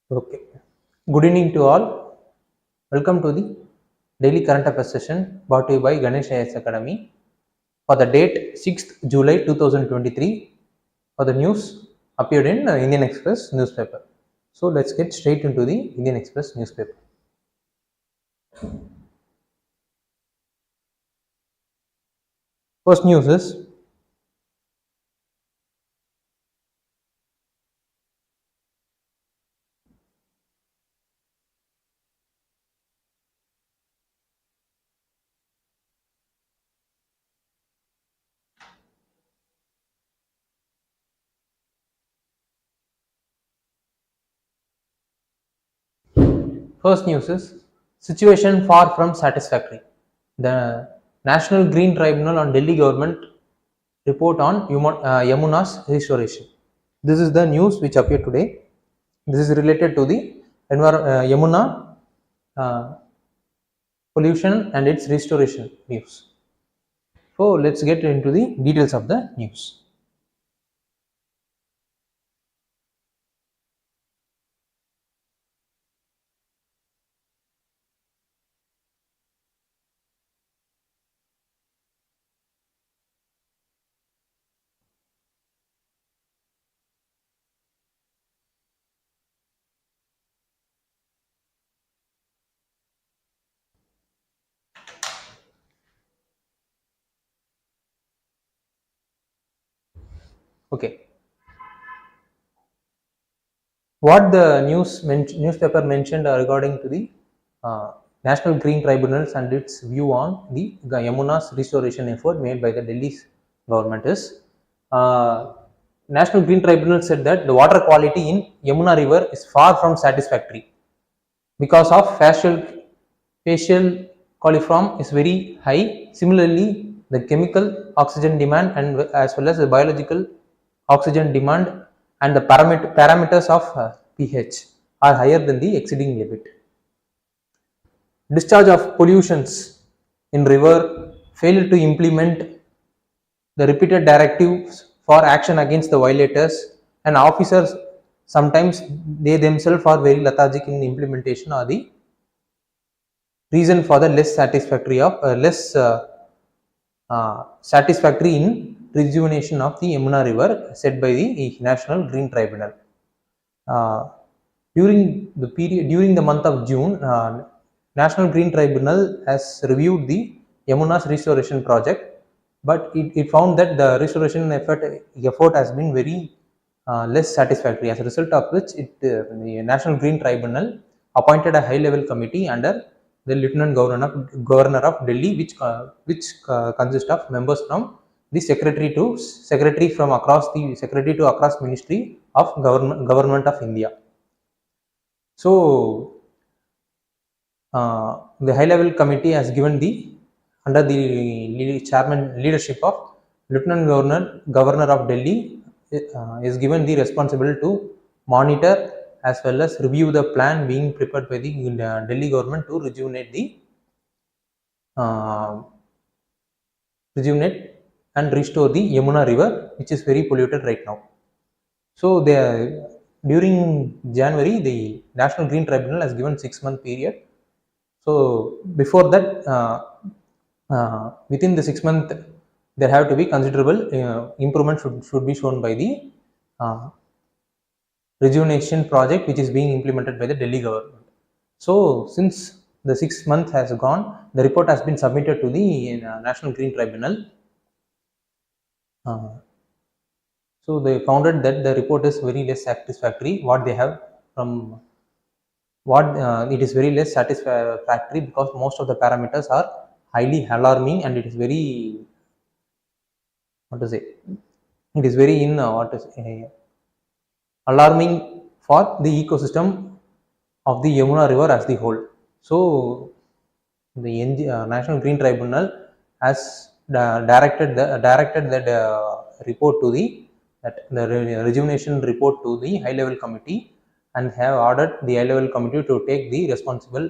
Okay. Good evening to all. Welcome to the daily current affairs session brought to you by Ganesh IAS Academy for the date 6th July 2023 for the news appeared in Indian Express newspaper. So let's get straight into the Indian Express newspaper. First news is situation far from satisfactory. The National Green Tribunal on Delhi government report on Yamuna's restoration. This is the news which appeared today. This is related to the Yamuna uh, pollution and its restoration news. So let's get into the details of the news. Okay, what the newspaper mentioned regarding to the uh, National Green Tribunals and its view on the Yamuna's restoration effort made by the Delhi government is National Green Tribunal said that the water quality in Yamuna river is far from satisfactory because of facial coliform is very high. Similarly, the chemical oxygen demand and as well as the biological oxygen demand and the parameters of pH are higher than the exceeding limit. Discharge of pollutions in river, failure to implement the repeated directives for action against the violators, and officers sometimes they themselves are very lethargic in implementation are the reason for the less satisfactory in rejuvenation of the Yamuna river said by the National Green Tribunal. Uh, during the month of June, National Green Tribunal has reviewed the Yamuna's restoration project, but it found that the restoration effort has been very less satisfactory. As a result of which, the National Green Tribunal appointed a high-level committee under the Lieutenant Governor of Delhi, which consists of members from the secretary to across Ministry of Government of India. So the high-level committee has given under the leadership of Lieutenant Governor of Delhi is given the responsibility to monitor as well as review the plan being prepared by the Delhi government to uh, rejuvenate and restore the Yamuna river, which is very polluted right now. So during January, the National Green Tribunal has given 6-month period. So before that, within the 6 month, there have to be considerable improvement should be shown by the rejuvenation project which is being implemented by the Delhi government. So since the 6 month has gone, the report has been submitted to the National Green Tribunal. So they found that the report is very less satisfactory. What they have from what it is very less satisfactory because most of the parameters are highly alarming and it is very what to say it is very alarming for the ecosystem of the Yamuna river as the whole. So the National Green Tribunal has directed that report to the rejuvenation report to the high level committee and have ordered the high level committee to take the responsible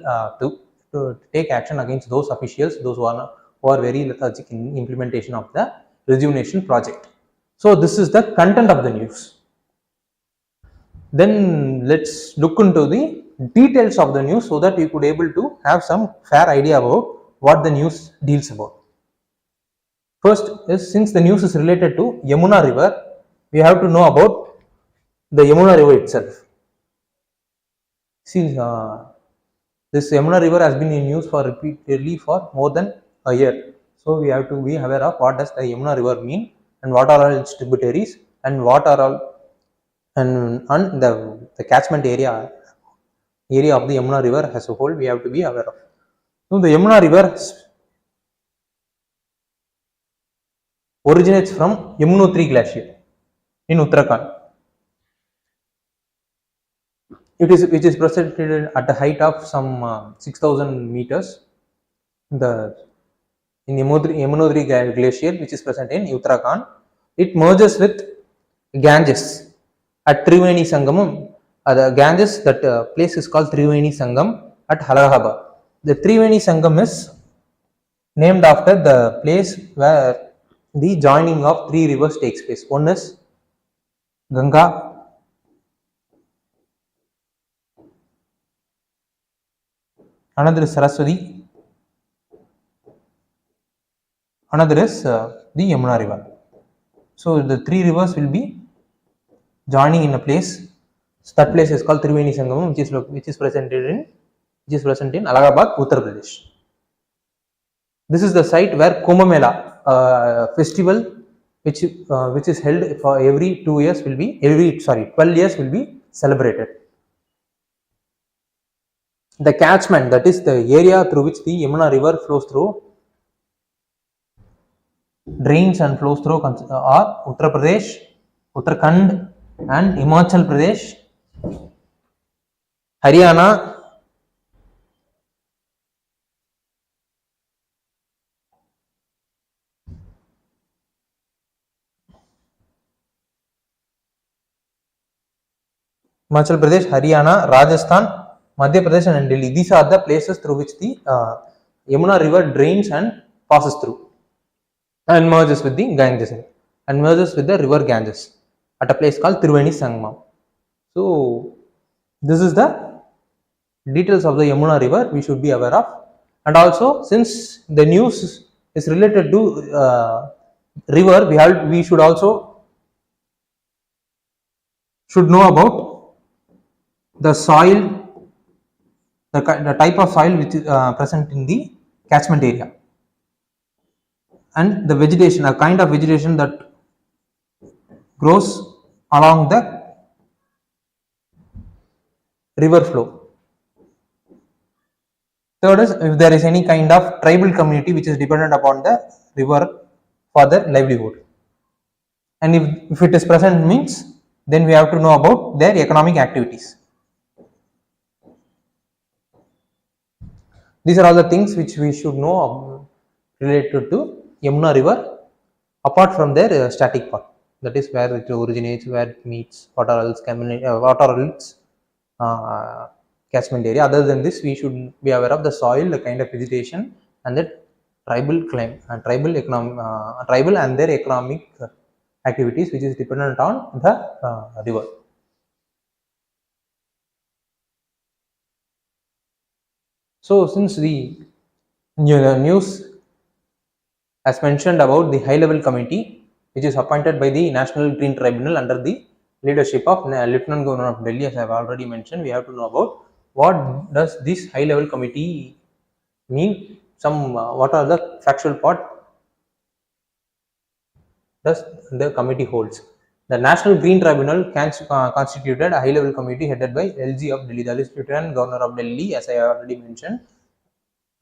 to take action against those officials, those who are very lethargic in implementation of the rejuvenation project. So this is the content of the news. Then let's look into the details of the news so that you could able to have some fair idea about what the news deals about. First is, since the news is related to Yamuna river, we have to know about the Yamuna river itself. See, this Yamuna river has been in news for repeatedly for more than a year. So we have to be aware of what does the Yamuna river mean and what are all its tributaries and what are all and the catchment area of the Yamuna river as a whole we have to be aware of. So the Yamuna river originates from Yamunotri glacier in Uttarakhand. Which is presented at a height of some 6,000 meters. The in Yamunotri glacier, which is present in Uttarakhand, it merges with Ganges at Triveni Sangamam. The Ganges, that place is called Triveni Sangam at Allahabad. The Triveni Sangam is named after the place where the joining of three rivers takes place. One is Ganga, another is Saraswati, another is the Yamuna river. So the three rivers will be joining in a place. So that place is called Triveni Sangamam, which is present in Allahabad, Uttar Pradesh. This is the site where Kumbh Mela festival, which is held for every 2 years, 12 years will be celebrated. The catchment, that is the area through which the Yamuna river flows through, drains and flows through are Uttar Pradesh, Uttarakhand and Himachal Pradesh, Haryana, Himachal Pradesh, Haryana, Rajasthan, Madhya Pradesh and Delhi. These are the places through which the Yamuna river drains and passes through and merges with the Ganges and merges with the river Ganges at a place called Triveni Sangam. So this is the details of the Yamuna river we should be aware of. And also, since the news is related to river, we should also know about the soil, the type of soil which is present in the catchment area, and the vegetation, a kind of vegetation that grows along the river flow. Third is, if there is any kind of tribal community which is dependent upon the river for their livelihood, and if it is present means, then we have to know about their economic activities. These are all the things which we should know related to Yamuna river, apart from their static part, that is where it originates, where it meets, what are its catchment area. Other than this, we should be aware of the soil, the kind of vegetation, and the tribal tribal and their economic activities, which is dependent on the river. So, since the news as mentioned about the high-level committee, which is appointed by the National Green Tribunal under the leadership of Lieutenant Governor of Delhi, as I have already mentioned, we have to know about what does this high-level committee mean. What are the factual part does the committee holds. The National Green Tribunal constituted a high-level committee headed by LG of Delhi, that is Lieutenant Governor of Delhi, as I already mentioned.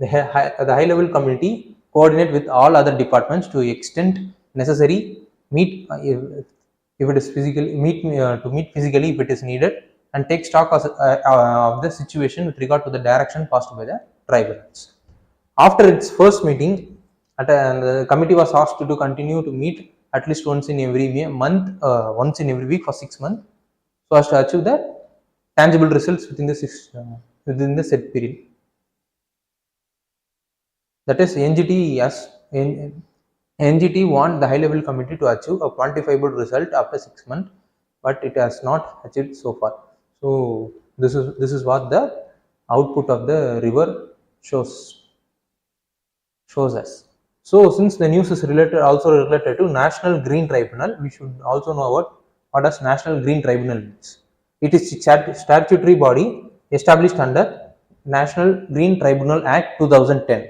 The high-level committee coordinate with all other departments to extent necessary, meet if it is physically to meet physically if it is needed, and take stock of the situation with regard to the direction passed by the tribunals. After its first meeting, the committee was asked to continue to meet at least once in every month, once in every week for 6 months, so as to achieve the tangible results within the set period. That is, NGT want the high-level committee to achieve a quantifiable result after 6 months, but it has not achieved so far. So this is what the output of the river shows us. So since the news is related to National Green Tribunal, we should also know what does National Green Tribunal means. It is a statutory body established under National Green Tribunal Act 2010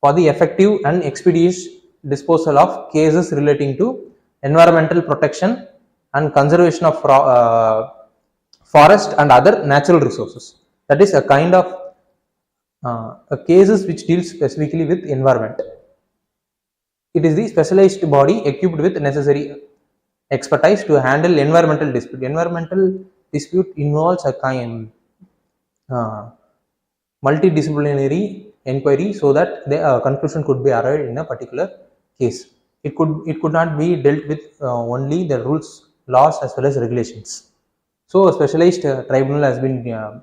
for the effective and expeditious disposal of cases relating to environmental protection and conservation of forest and other natural resources. That is a kind of cases which deals specifically with environment. It is the specialized body equipped with necessary expertise to handle environmental dispute. Environmental dispute involves a kind multidisciplinary inquiry so that the conclusion could be arrived in a particular case. It could not be dealt with only the rules, laws as well as regulations. So a specialized tribunal has been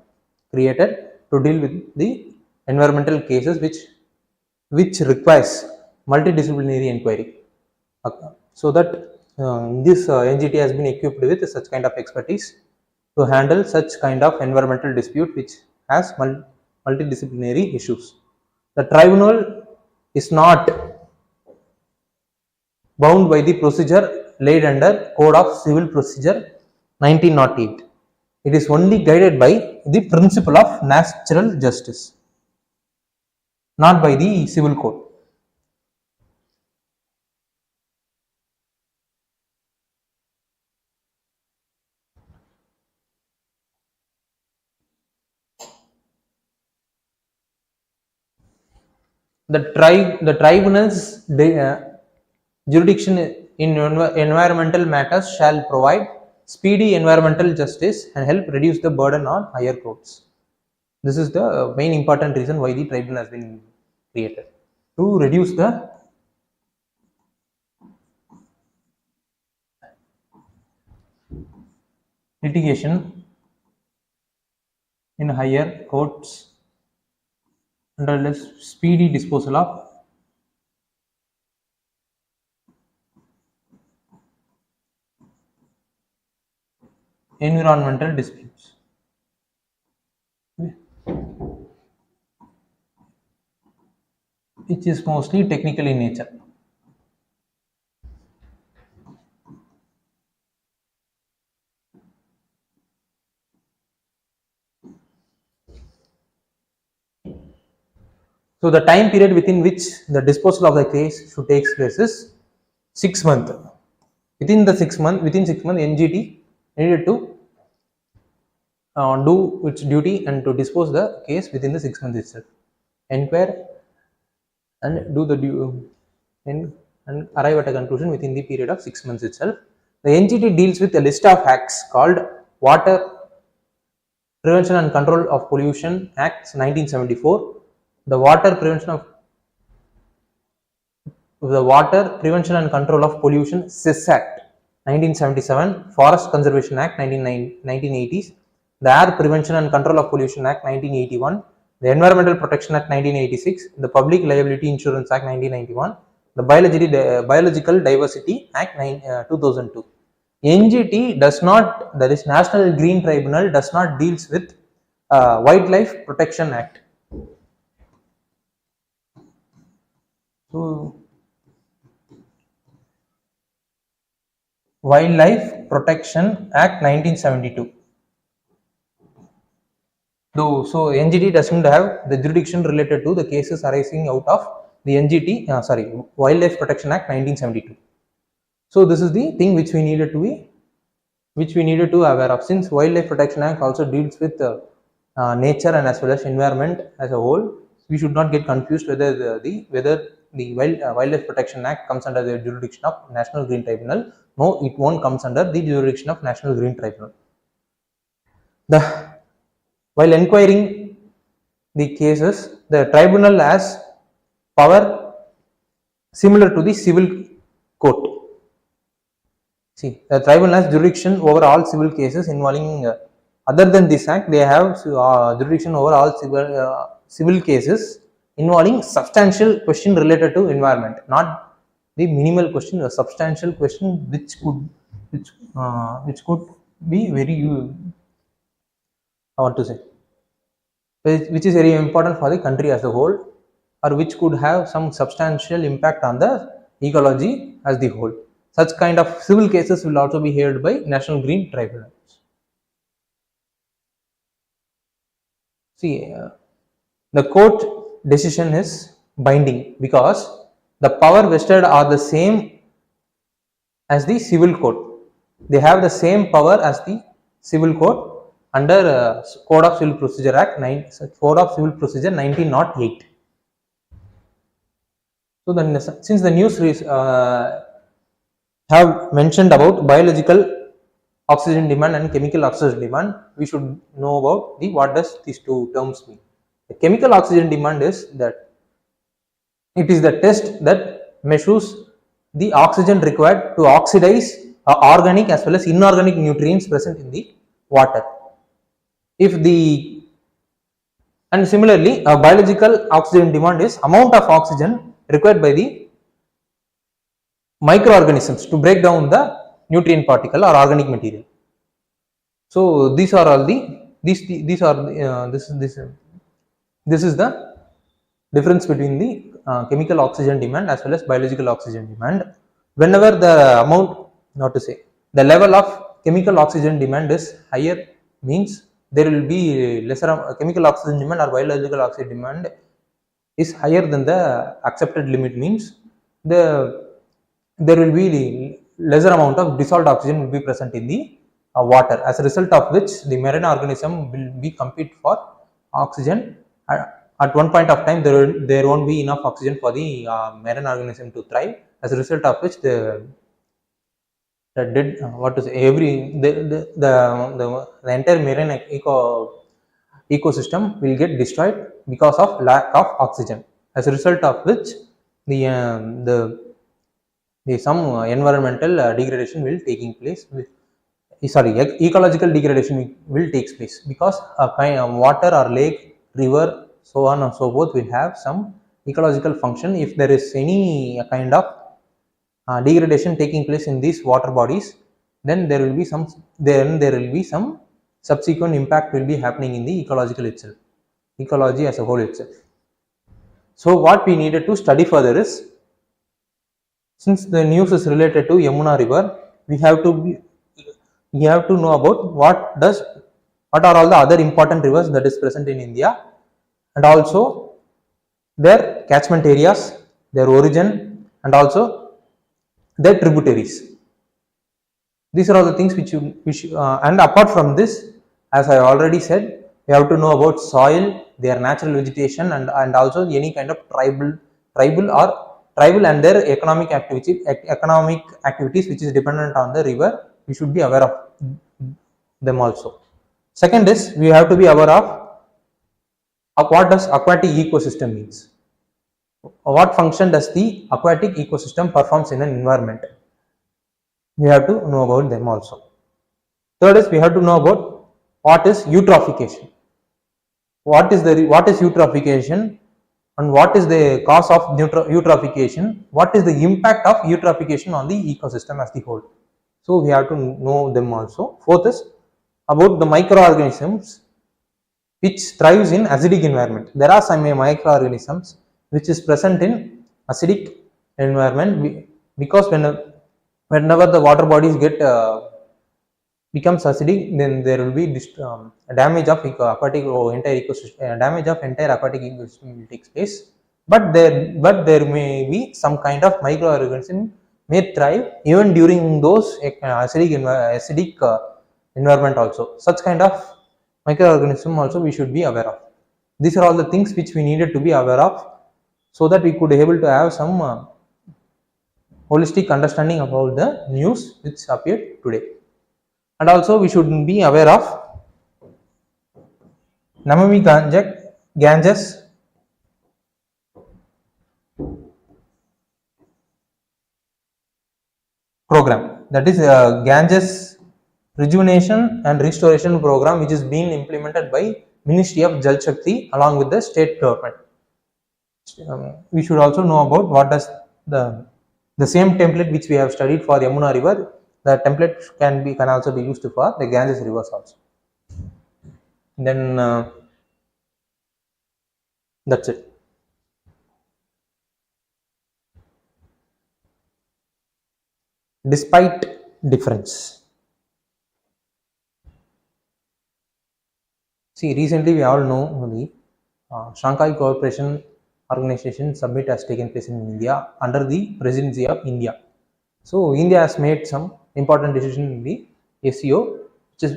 created to deal with the environmental cases which requires multidisciplinary inquiry. So that this entity has been equipped with such kind of expertise to handle such kind of environmental dispute which has multidisciplinary issues. The tribunal is not bound by the procedure laid under Code of Civil Procedure 1908. It is only guided by the principle of natural justice, not by the civil code. The tribunal's jurisdiction in environmental matters shall provide speedy environmental justice and help reduce the burden on higher courts. This is the main important reason why the tribunal has been created, to reduce the litigation in higher courts under the speedy disposal of environmental disputes, which is mostly technical in nature. So the time period within which the disposal of the case should take place is 6 months. Within 6 months, NGT needed to do its duty and to dispose the case within the 6 months itself. Inquire and do the and arrive at a conclusion within the period of 6 months itself. The NGT deals with a list of acts called Water Prevention and Control of Pollution Acts 1974, the Water Prevention and Control of Pollution CIS Act 1977, Forest Conservation Act 1980s, the Air Prevention and Control of Pollution Act 1981, the Environmental Protection Act 1986, the Public Liability Insurance Act 1991, the Biological Diversity Act 2002. NGT does not, that is National Green Tribunal, does not deals with Wildlife Protection Act. So Wildlife Protection Act 1972. Though, so NGT doesn't have the jurisdiction related to the cases arising out of the Wildlife Protection Act 1972. So this is the thing which we needed to aware of. Since Wildlife Protection Act also deals with nature and as well as environment as a whole, we should not get confused whether the Wildlife Protection Act comes under the jurisdiction of National Green Tribunal. No, it won't comes under the jurisdiction of National Green Tribunal. While inquiring the cases, the tribunal has power similar to the civil court. See, the tribunal has jurisdiction over all civil cases involving, other than this act, they have jurisdiction over all civil cases involving substantial question related to environment, not the minimal question, a substantial question which be very, I want to say, which is very important for the country as a whole, or which could have some substantial impact on the ecology as the whole. Such kind of civil cases will also be heard by National Green Tribunals. See, the court decision is binding because the power vested are the same as the civil court. They have the same power as the civil court under Code of Civil Procedure Act, Code of Civil Procedure 1908. So then, since the news have mentioned about biological oxygen demand and chemical oxygen demand, we should know about what does these two terms mean. The chemical oxygen demand is that it is the test that measures the oxygen required to oxidize organic as well as inorganic nutrients present in the water. If the And similarly, a biological oxygen demand is amount of oxygen required by the microorganisms to break down the nutrient particle or organic material. So these are all these are this is the difference between the chemical oxygen demand as well as biological oxygen demand. Whenever the amount, not to say, the level of chemical oxygen demand is higher, means there will be lesser chemical oxygen demand, or biological oxygen demand is higher than the accepted limit, means there will be lesser amount of dissolved oxygen will be present in the water, as a result of which the marine organism will be compete for oxygen. At one point of time, there won't be enough oxygen for the marine organism to thrive, as a result of which the dead, what to say, the entire marine ecosystem will get destroyed because of lack of oxygen, as a result of which the some environmental degradation will taking place. Ecological degradation will take place, because a kind of water or lake, river, so on and so forth will have some ecological function. If there is any kind of degradation taking place in these water bodies, then there will be some subsequent impact will be happening in the ecology as a whole itself. So what we needed to study further is, since the news is related to Yamuna river, we have to know about what are all the other important rivers that is present in India, and also their catchment areas, their origin, and also their tributaries. These are all the things which and apart from this, as I already said, we have to know about soil, their natural vegetation, and also any kind of tribal and their economic activities which is dependent on the river. We should be aware of them also. Second is, we have to be aware of what does aquatic ecosystem means. What function does the aquatic ecosystem performs in an environment? We have to know about them also. Third is, we have to know about what is eutrophication. What is eutrophication, and what is the cause of eutrophication? What is the impact of eutrophication on the ecosystem as the whole? So we have to know them also. Fourth is about the microorganisms which thrives in acidic environment. There are some microorganisms which is present in acidic environment, because whenever the water bodies get becomes acidic, then there will be damage of aquatic entire ecosystem. Damage of entire aquatic ecosystem will take place. But there may be some kind of microorganism may thrive even during those acidic environment also. Such kind of microorganism also we should be aware of. These are all the things which we needed to be aware of, so that we could be able to have some holistic understanding about the news which appeared today. And also we should be aware of Namami Ganges program, that is Ganges Rejuvenation and Restoration program, which is being implemented by Ministry of Jal Shakti along with the state government. We should also know about what does the same template which we have studied for Yamuna river The template can also be used for the Ganges rivers also. Then that's it. Despite difference. See, recently we all know the Shanghai Cooperation Organization summit has taken place in India under the presidency of India. So India has made some important decision in the SEO,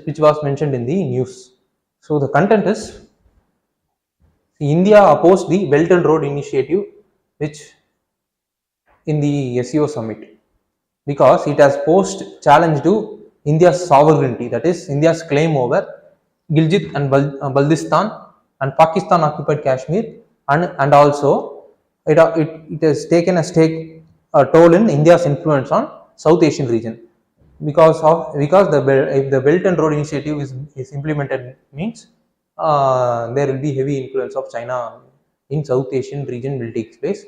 which was mentioned in the news. So the content is India opposed the Belt and Road Initiative, which in the SEO summit, because it has posed challenge to India's sovereignty, that is India's claim over Gilgit and Baltistan and Pakistan occupied Kashmir, and also it has taken a toll in India's influence on South Asian region, because if the Belt and Road Initiative is implemented means there will be heavy influence of China in South Asian region will take place.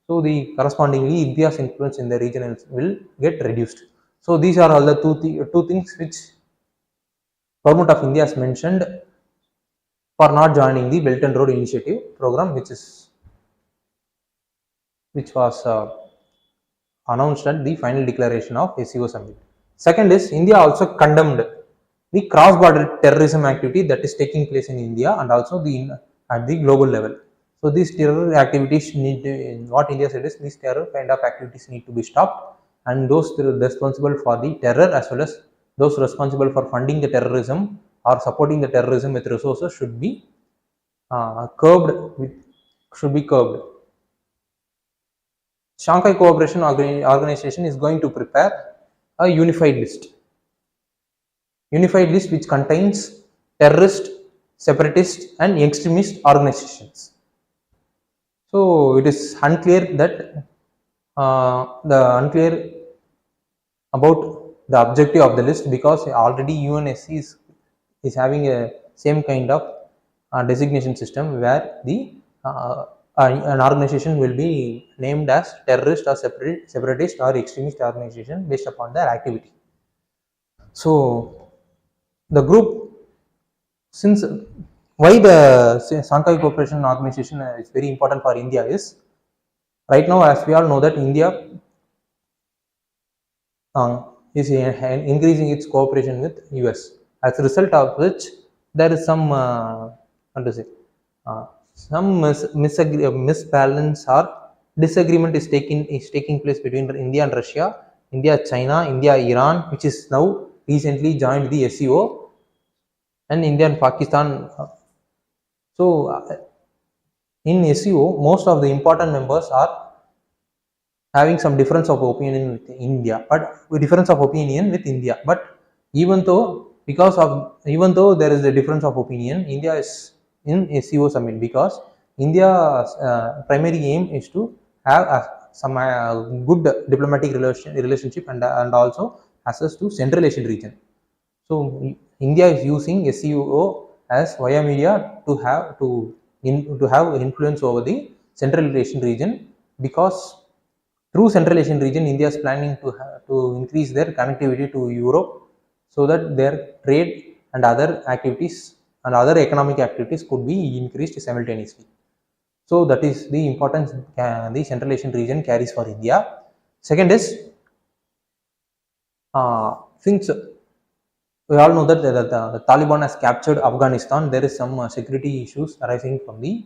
So the correspondingly India's influence in the region will get reduced. So these are all the two things which Government of India has mentioned for not joining the Belt and Road Initiative program, which was announced at the final declaration of SEO summit. Second is India also condemned the cross-border terrorism activity that is taking place in India and also at the global level. So these terror activities what India said is these terror kind of activities need to be stopped, and those responsible for the terror as well as those responsible for funding the terrorism or supporting the terrorism with resources should be curbed. Shanghai Cooperation Organization is going to prepare a unified list which contains terrorist, separatist, and extremist organizations. So it is unclear about the objective of the list, because already UNSC is having a same kind of designation system where an organization will be named as terrorist or separatist or extremist organization based upon their activity. So the group, since why the Shanghai Cooperation Organization is very important for India is, right now as we all know that India is increasing its cooperation with US. As a result of which, there is some what to say, some misbalance or disagreement is taking place between India and Russia, India, China, India, Iran, which is now recently joined the SEO, and India and Pakistan. So in SEO, most of the important members are having some difference of opinion with India, but difference of opinion with India. But even though there is a difference of opinion, India is in SEO summit because India's primary aim is to have some good diplomatic relationship and also access to Central Asian region. So India is using SEO as via media to have influence over the Central Asian region, because through Central Asian region, India is planning to increase their connectivity to Europe, so that their trade and other activities and other economic activities could be increased simultaneously. So that is the importance the Central Asian region carries for India. Second is, since we all know that the Taliban has captured Afghanistan, there is some security issues arising from the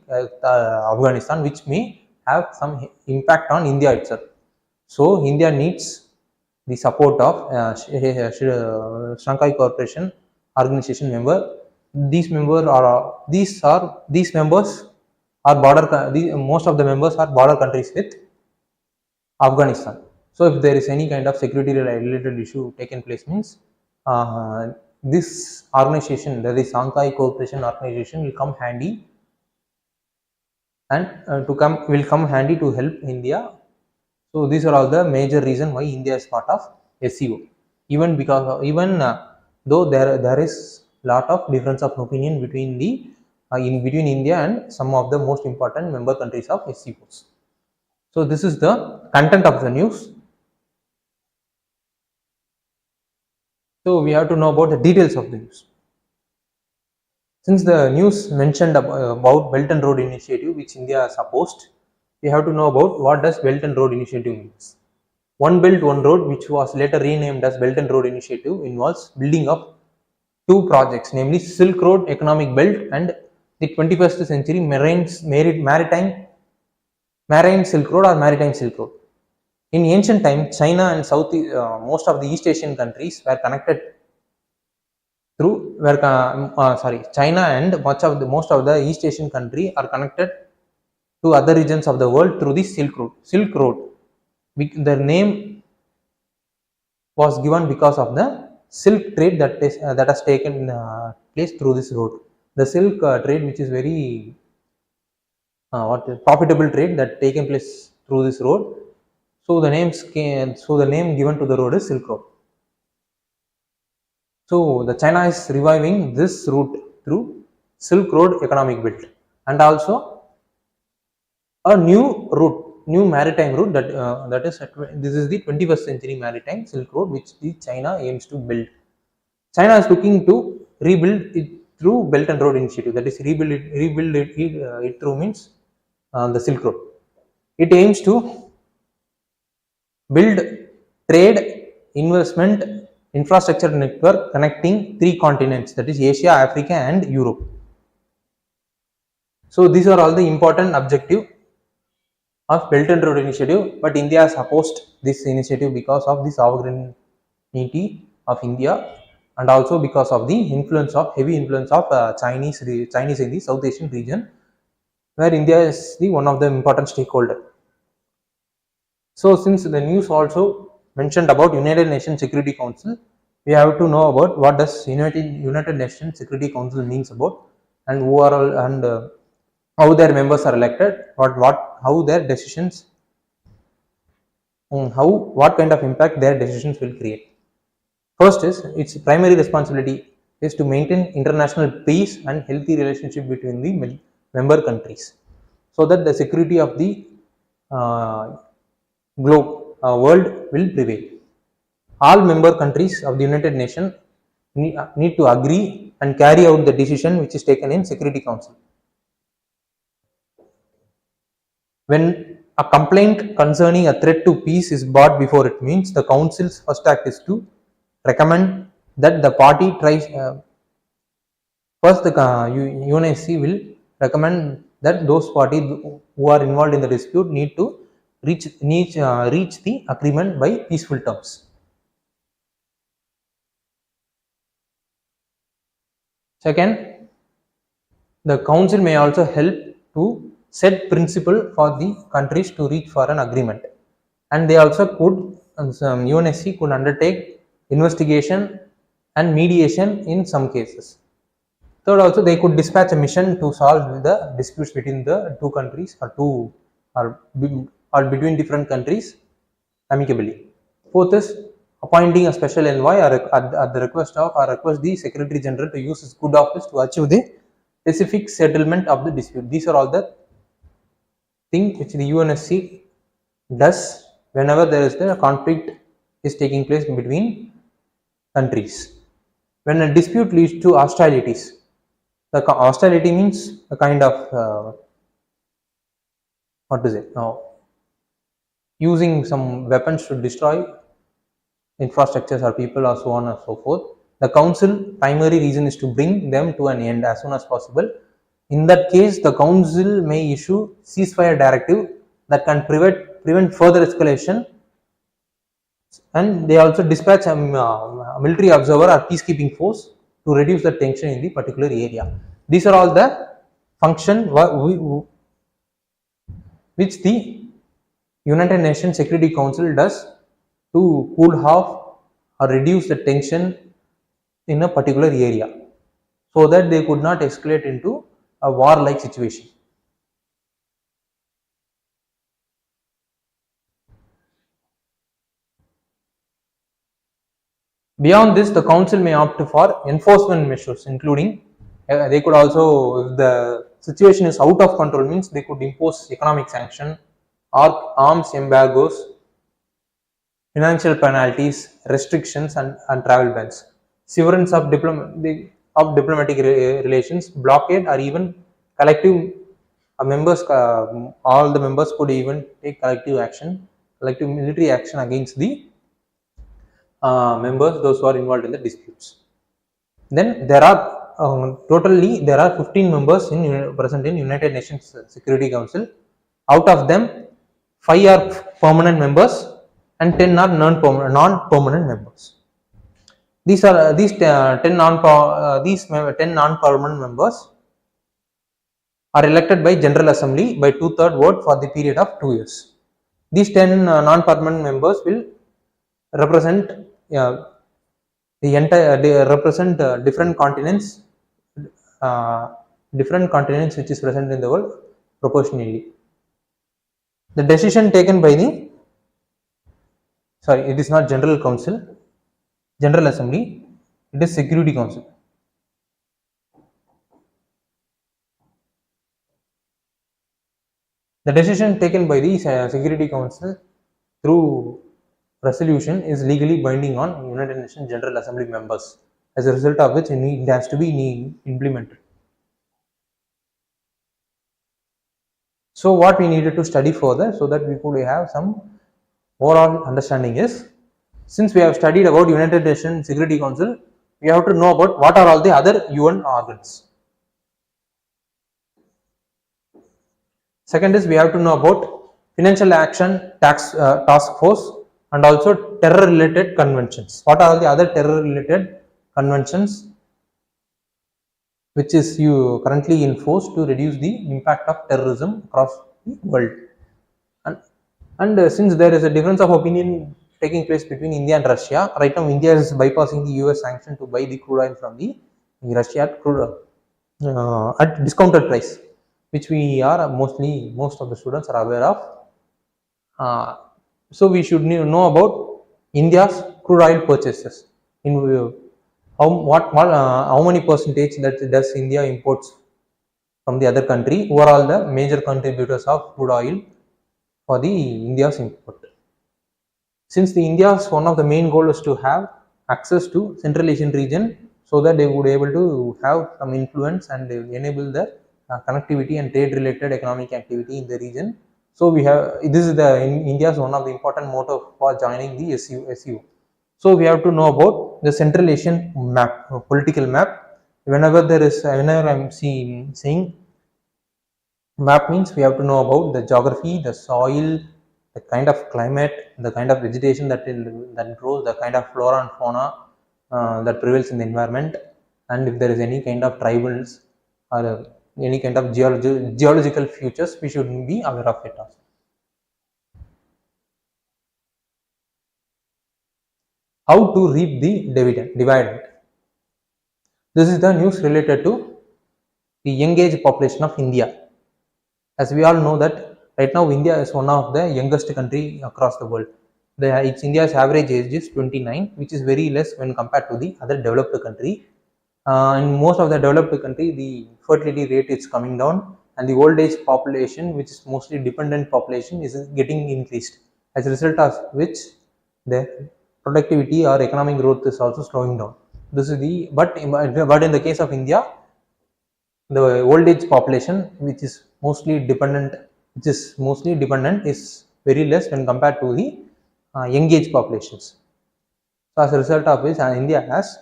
Afghanistan, which may have some impact on India itself. So India needs the support of Shanghai Cooperation Organization member. These members are most of the members are border countries with Afghanistan. So if there is any kind of security related issue taken place means, this organization, that is Shanghai Cooperation Organization, will come handy and will come handy to help India. So these are all the major reason why India is part of SEO. Even though there is lot of difference of opinion between between India and some of the most important member countries of SEOs. So this is the content of the news. So we have to know about the details of the news. Since the news mentioned about Belt and Road Initiative, which India has opposed, we have to know about what does Belt and Road Initiative means. One Belt, One Road, which was later renamed as Belt and Road Initiative, involves building up two projects, namely Silk Road Economic Belt and the 21st century Marine Silk Road or Maritime Silk Road. In ancient times, China and most of the East Asian countries were connected China and most of the East Asian country are connected to other regions of the world through the Silk Road. Silk Road, the name was given because of the silk trade that has taken place through this road. The silk trade, which is very profitable trade that taken place through this road. So the name given to the road is Silk Road. So the China is reviving this route through Silk Road Economic Belt, and also a new maritime route this is the 21st century maritime Silk Road, which the China aims to build. China is looking to rebuild it through Belt and Road Initiative. That is, rebuild it through means the Silk Road. It aims to build trade, investment, infrastructure network connecting three continents, that is Asia, Africa and Europe. So these are all the important objective of Belt and Road Initiative, but India has opposed this initiative because of the sovereignty of India, and also because of the heavy influence of Chinese in the South Asian region, where India is one of the important stakeholder. So since the news also mentioned about United Nations Security Council, we have to know about what does United Nations Security Council means about, and who are all, and how their members are elected, how their decisions, what kind of impact their decisions will create. First is its primary responsibility is to maintain international peace and healthy relationship between the member countries, so that the security of the uh, world will prevail. All member countries of the United Nations need to agree and carry out the decision which is taken in Security Council. When a complaint concerning a threat to peace is brought before it, means the Council's first act is to recommend that the party tries. First, the UNSC will recommend that those parties who are involved in the dispute need to reach the agreement by peaceful terms. Second, the council may also help to set principle for the countries to reach for an agreement, and they also could UNSC could undertake investigation and mediation in some cases. Third, also they could dispatch a mission to solve the disputes between the two countries or between different countries amicably. Fourth is appointing a special envoy at the request the Secretary General to use his good office to achieve the specific settlement of the dispute. These are all the things which the UNSC does whenever there is a conflict is taking place between countries. When a dispute leads to hostilities, the hostility means a kind of what is it now? Using some weapons to destroy infrastructures or people or so on and so forth. The council primary reason is to bring them to an end as soon as possible. In that case, the council may issue ceasefire directive that can prevent further escalation, and they also dispatch a military observer or peacekeeping force to reduce the tension in the particular area. These are all the function which the United Nations Security Council does to cool off or reduce the tension in a particular area, so that they could not escalate into a war-like situation. Beyond this, the council may opt for enforcement measures, including they could also, if the situation is out of control, means they could impose economic sanction or arms embargoes, financial penalties, restrictions, and travel bans. severance of diplomatic relations, blockade, or even collective members. All the members could even take collective military action against the members, those who are involved in the disputes. Then there are totally there are 15 members present in United Nations Security Council. Out of them, 5 are permanent members and 10 are non-permanent members. These are these 10 10 non-permanent members are elected by General Assembly by 2/3 vote for the period of 2 years. These 10 non-permanent members will represent uh, the entire they represent uh, different continents which is present in the world proportionally. The decision taken by the sorry, it is not General Council, General Assembly, it is Security Council. The decision taken by the Security Council through resolution is legally binding on United Nations General Assembly members, as a result of which it has to be implemented. So what we needed to study further so that we could have some overall understanding is, since we have studied about United Nations Security Council, we have to know about what are all the other UN organs. Second is we have to know about Financial Action Task Force and also terror related conventions. What are all the other terror related conventions which is currently in force to reduce the impact of terrorism across the world? And since there is a difference of opinion taking place between India and Russia, right now India is bypassing the US sanction to buy the crude oil from the Russia at discounted price, which we are most of the students are aware of. So we should know about India's crude oil purchases. In how many percentage that does India imports from the other country? Who are all the major contributors of crude oil for the India's import? Since the India's one of the main goal is to have access to Central Asian region, so that they would be able to have some influence and enable the connectivity and trade related economic activity in the region. So we have this is the India's one of the important motive for joining the SU. So we have to know about the Central Asian map, political map. Whenever I'm saying map, means we have to know about the geography, the soil, the kind of climate, the kind of vegetation that grows, the kind of flora and fauna that prevails in the environment, and if there is any kind of tribals or any kind of geological features, we should be aware of it also. How to reap the dividend? This is the news related to the young age population of India. As we all know that right now India is one of the youngest country across the world. India's average age is 29, which is very less when compared to the other developed country. In most of the developed country, the fertility rate is coming down, and the old age population, which is mostly dependent population, is getting increased. As a result of which, the productivity or economic growth is also slowing down. This is the but in the case of India, the old age population, which is mostly dependent, is very less when compared to the young age populations. So as a result of which, India has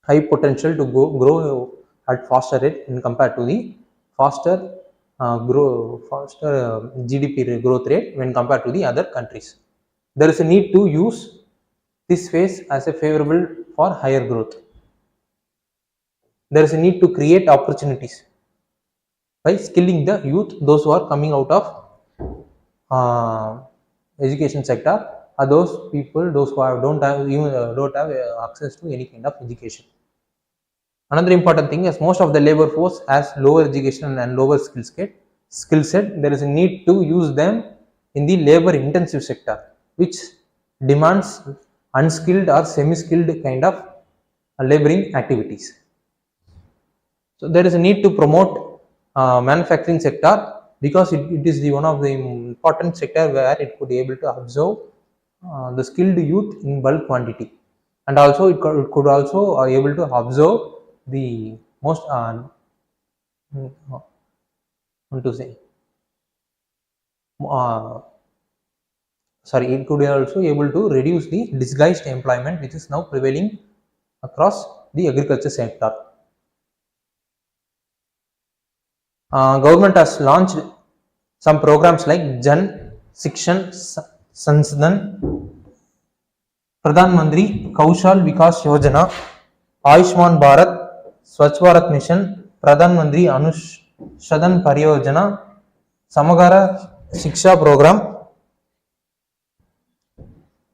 high potential to grow at faster rate when compared to the faster GDP growth rate when compared to the other countries. There is a need to use this phase as a favorable for higher growth. There is a need to create opportunities by skilling the youth, those who are coming out of education sector, are those people those who don't have access to any kind of education. Another important thing is most of the labor force has lower education and lower skill set. There is a need to use them in the labor intensive sector, which demands unskilled or semi-skilled kind of laboring activities. So there is a need to promote manufacturing sector, because it is the one of the important sector where it could be able to absorb the skilled youth in bulk quantity. and also it could also able to observe the most want to say uh, sorry, it could also able to reduce the disguised employment which is now prevailing across the agriculture sector. Government has launched some programs like Jan Shikshan Sansadan, Pradhan Mantri Kaushal Vikas Yojana, Ayushman Bharat, Swachh Bharat Mission, Pradhan Mantri Anushadhan Pariyojana, Samagara Shiksha program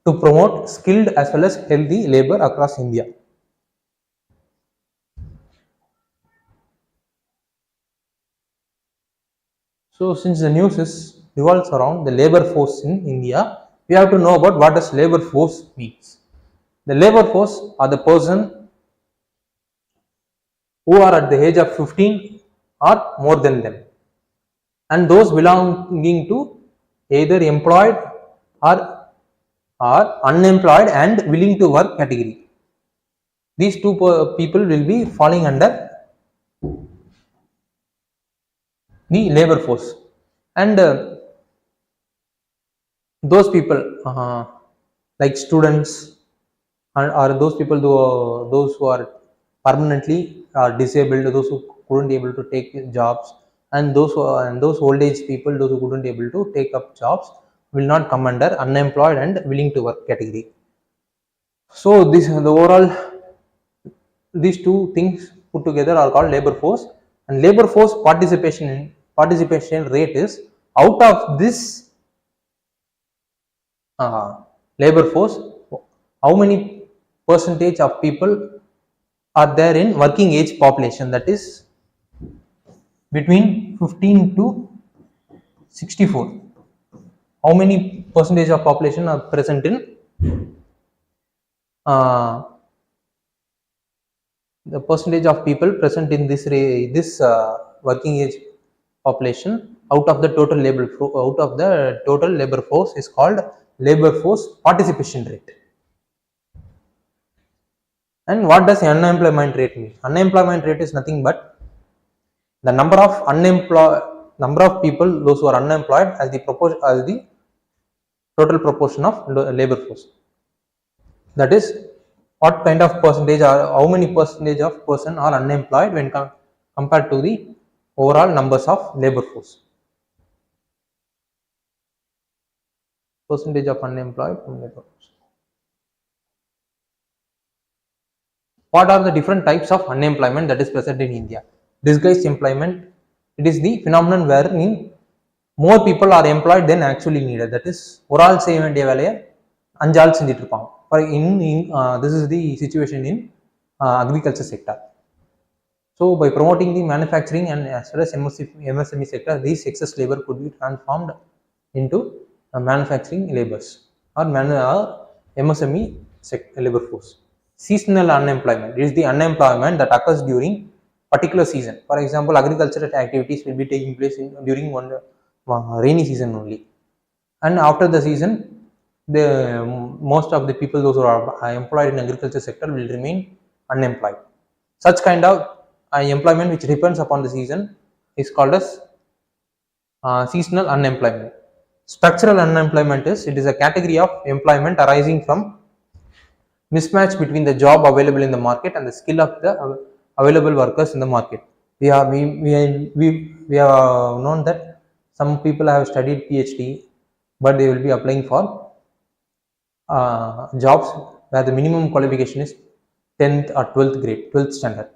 to promote skilled as well as healthy labor across India. So, since the news is revolves around the labor force in India, we have to know about what does labor force means. The labor force are the person who are at the age of 15 or more than them, and those belonging to either employed or unemployed and willing to work category. These two people will be falling under the labor force, and those people like students or those people those who are permanently disabled, those who couldn't able to take jobs, and those old age people, those who couldn't able to take up jobs, will not come under unemployed and willing to work category. So this the overall these two things put together are called labor force, and labor force participation rate is out of this labor force, how many percentage of people are there in working age population, that is between 15 to 64. How many percentage of population are present in uh, the percentage of people present in this working age population out of the total labor force is called labor force participation rate. And what does unemployment rate mean? Unemployment rate is nothing but the number of people those who are unemployed as the total proportion of labor force. That is, what kind of percentage or how many percentage of person are unemployed when compared to the overall numbers of labor force. Percentage of unemployed from labor force. What are the different types of unemployment that is present in India? Disguised employment. It is the phenomenon wherein more people are employed than actually needed. That is, ஒரு ஆள் செய்ய வேண்டிய வேலையை அஞ்சு ஆள் செஞ்சுட்டு இருப்பாங்க. This is the situation in agriculture sector. So, by promoting the manufacturing and as well as MSME sector, these excess labor could be transformed into manufacturing labors or MSME labor force. Seasonal unemployment is the unemployment that occurs during particular season. For example, agricultural activities will be taking place during one rainy season only, and after the season, the most of the people those who are employed in agriculture sector will remain unemployed. Such kind of employment which depends upon the season is called as seasonal unemployment. Structural unemployment it is a category of employment arising from mismatch between the job available in the market and the skill of the available workers in the market. We have known that some people have studied PhD, but they will be applying for jobs where the minimum qualification is 10th or 12th grade, 12th standard.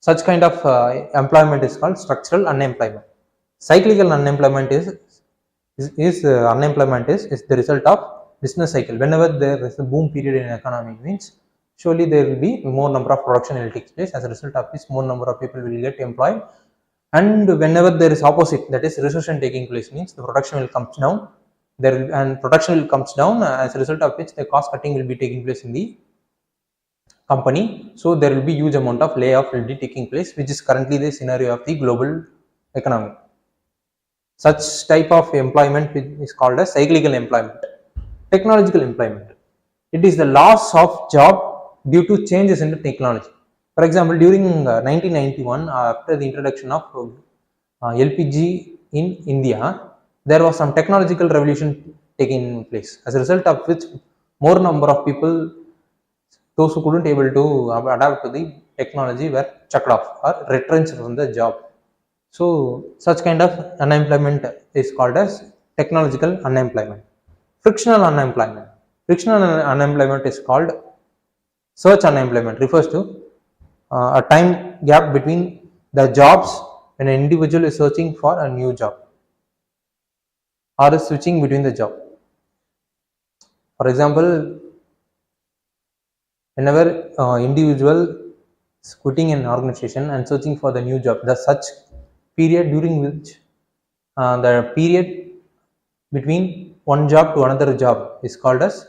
Such kind of employment is called structural unemployment. Cyclical unemployment is the result of business cycle. Whenever there is a boom period in economy, means surely there will be more number of production will take place. As a result of this, more number of people will get employed. And whenever there is opposite, that is recession taking place, means the production will come down. Production will comes down, as a result of which the cost cutting will be taking place in the company. So there will be huge amount of layoff will be taking place, which is currently the scenario of the global economy. Such type of employment is called as cyclical employment. Technological employment. It is the loss of job due to changes in the technology. For example, during 1991, after the introduction of LPG in India, there was some technological revolution taking place, as a result of which more number of people, those who couldn't able to adapt to the technology, were chucked off or retrenched from the job. So such kind of unemployment is called as technological unemployment. Frictional unemployment. Frictional unemployment is called search unemployment. Refers to a time gap between the jobs when an individual is searching for a new job or is switching between the job. For example, whenever individual is quitting an organization and searching for the new job, the such period during which the period between one job to another job is called as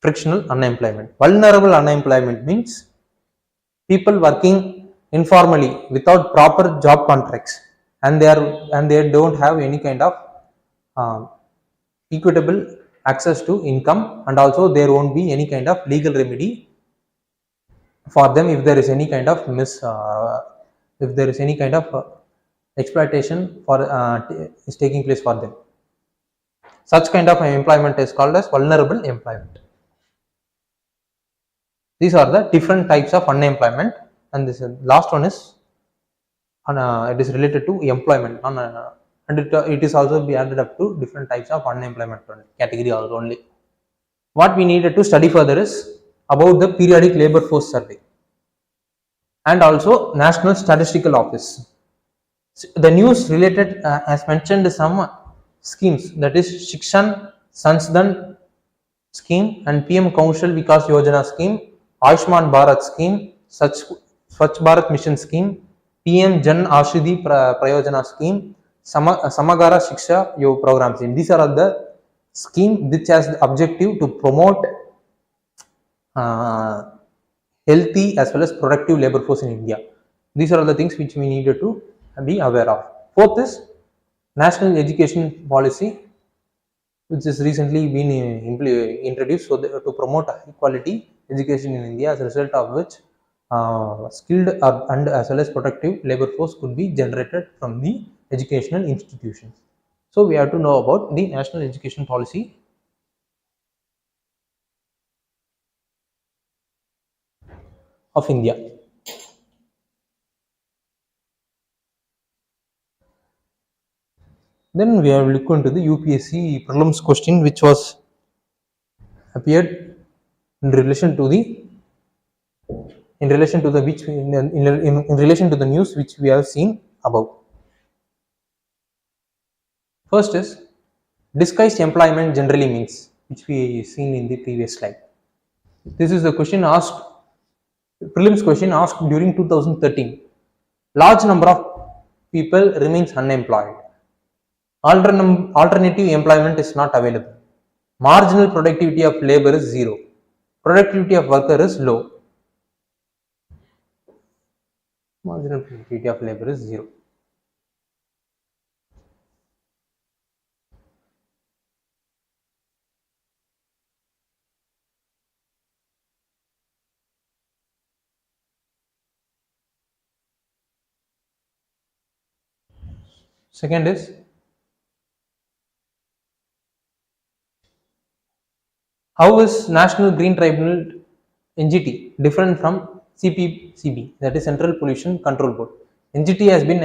frictional unemployment. Vulnerable unemployment means people working informally without proper job contracts, and they don't have any kind of uh, equitable access to income, and also there won't be any kind of legal remedy for them if there is any kind of if there is any kind of exploitation for is taking place for them. Such kind of employment is called as vulnerable employment. These are the different types of unemployment, and this last one is it is related to employment and it is also be added up to different types of unemployment category also only. What we needed to study further is about the periodic labor force survey and also National Statistical Office. The news related has mentioned some schemes, that is Shikshan Sansdan scheme and PM Kaushal Vikas Yojana scheme, Ayushman Bharat scheme, Swachh Bharat Mission scheme, PM Jan Ashidi Prayojana scheme, Samagara Shiksha Yo program scheme. These are all the scheme which has the objective to promote uh, healthy as well as productive labor force in India. These are all the things which we needed to be aware of. Fourth is national education policy, which has recently been introduced so that, to promote high quality education in India, as a result of which skilled and as well as productive labor force could be generated from the educational institutions. So we have to know about the national education policy of India. Then we have looked into the UPSC prelims question, which was appeared in relation to the in relation to the news which we have seen above. First is disguised employment generally means, which we seen in the previous slide. This is the question asked, prelims question asked during 2013. Large number of people remains unemployed. Alternative employment is not available. Marginal productivity of labor is zero. Productivity of worker is low. Marginal productivity of labor is zero. Second is, how is National Green Tribunal NGT different from CPCB, that is Central Pollution Control Board? NGT has been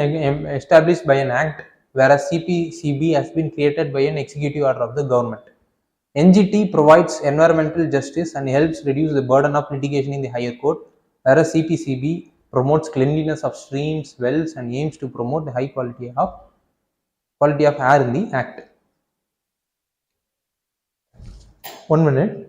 established by an act, whereas CPCB has been created by an executive order of the government. NGT provides environmental justice and helps reduce the burden of litigation in the higher court, whereas CPCB promotes cleanliness of streams, wells, and aims to promote the high quality of air in the act. 1 minute.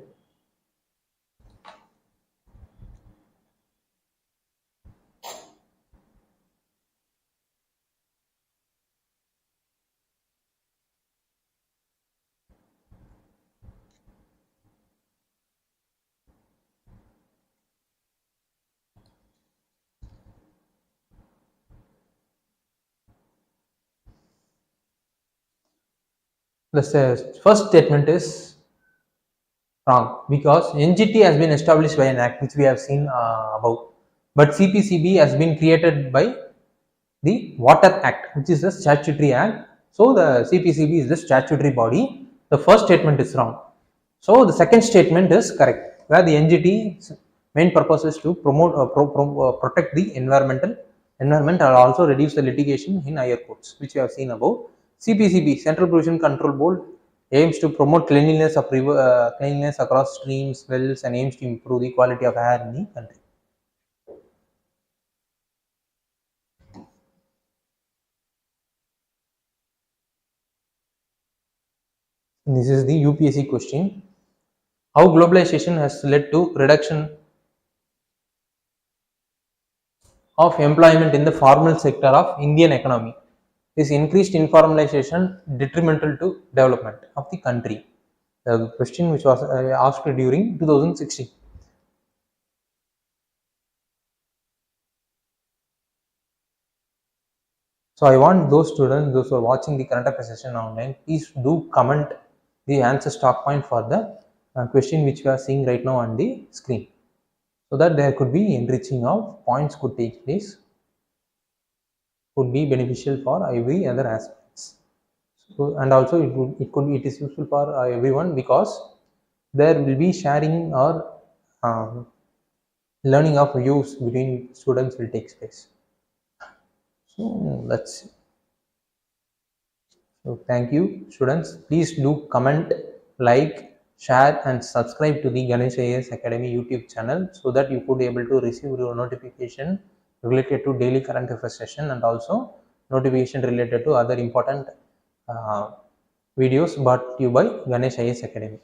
The first statement is Wrong, because NGT has been established by an act which we have seen above, but CPCB has been created by the Water Act, which is a statutory act. So the CPCB is the statutory body. The first statement is wrong. So the second statement is correct, where the NGT's main purpose is to promote protect the environment and also reduce the litigation in higher courts, which we have seen above. CPCB, Central Pollution Control Board, aims to promote cleanliness across streams, wells, and aims to improve the quality of air in the country. This is the UPSC question. How globalization has led to reduction of employment in the formal sector of Indian economy? Is increased informalization detrimental to development of the country? The question which was asked during 2016. So I want those students, those who are watching the current affairs session online, please do comment the answer stock point for the question which we are seeing right now on the screen, so that there could be enriching of points could take place, could be beneficial for every other aspects. So, and also it is useful for everyone, because there will be sharing or um, learning of views between students will take place. So let's. So thank you, students. Please do comment, like, share, and subscribe to the Ganesh IAS Academy YouTube channel, so that you could be able to receive your notification related to daily current affairs session, and also notification related to other important uh, videos brought to you by Ganesh IAS Academy.